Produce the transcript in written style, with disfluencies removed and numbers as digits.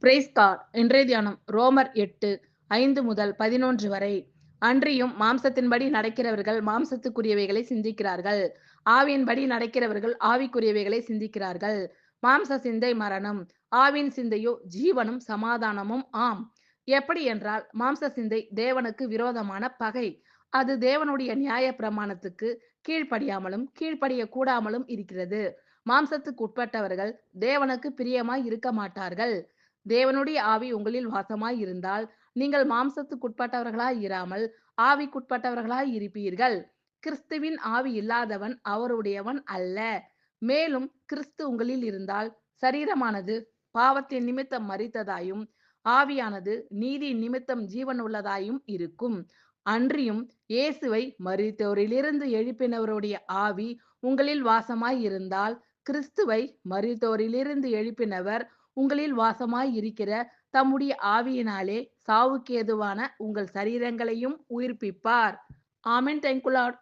Price God. இன்றைய தியானம் ரோமர் 8:5-11 வரை. அன்றியும் மாம்சத்தின்படி நடக்கிறவர்கள் மாம்சத்துக்குரியவைகளை சிந்திக்கிறார்கள், ஆவியின்படி நடக்கிறவர்கள் ஆவிக்குரியவைகளை சிந்திக்கிறார்கள். மாம்ச சிந்தை மரணம், ஆவின் சிந்தையோ ஜீவனும் சமாதானமும் ஆம். எப்படி என்றால், மாம்ச சிந்தை தேவனுக்கு விரோதமான பகை. அது தேவனுடைய நியாய பிரமாணத்துக்கு கீழ்ப்படியாமலும் கீழ்ப்படிய கூடாமலும் இருக்கிறது. மாம்சத்துக்கு உட்பட்டவர்கள் தேவனுக்கு பிரியமாய் இருக்க மாட்டார்கள். தேவனுடைய ஆவி உங்களில் வாசமாய் இருந்தால் நீங்கள் மாம்சத்துக்குட்பட்டவர்களாய் இராமல் ஆவிக்குட்பட்டவர்களாய் இருப்பீர்கள். கிறிஸ்துவின் ஆவி இல்லாதவன் அவருடையவன் அல்ல. மேலும் கிறிஸ்து உங்களில் இருந்தால் சரீரமானது பாவத்தின் நிமித்தம் மரித்ததாயும் ஆவியானது நீதி நிமித்தம் ஜீவனுள்ளதாயும் இருக்கும். அன்றியும் இயேசுவை மரித்தோரிலிருந்து எழுப்பினவருடைய ஆவி உங்களில் வாசமாய் இருந்தால் கிறிஸ்துவை மரித்தோரிலிருந்து எழுப்பினவர் உங்களில் வாசமாய் இருக்கிற தம்முடைய ஆவியினாலே சாவுக்கு ஏதுவான உங்கள் சரீரங்களையும் உயிர்ப்பிப்பார். ஆமென். Thank you Lord.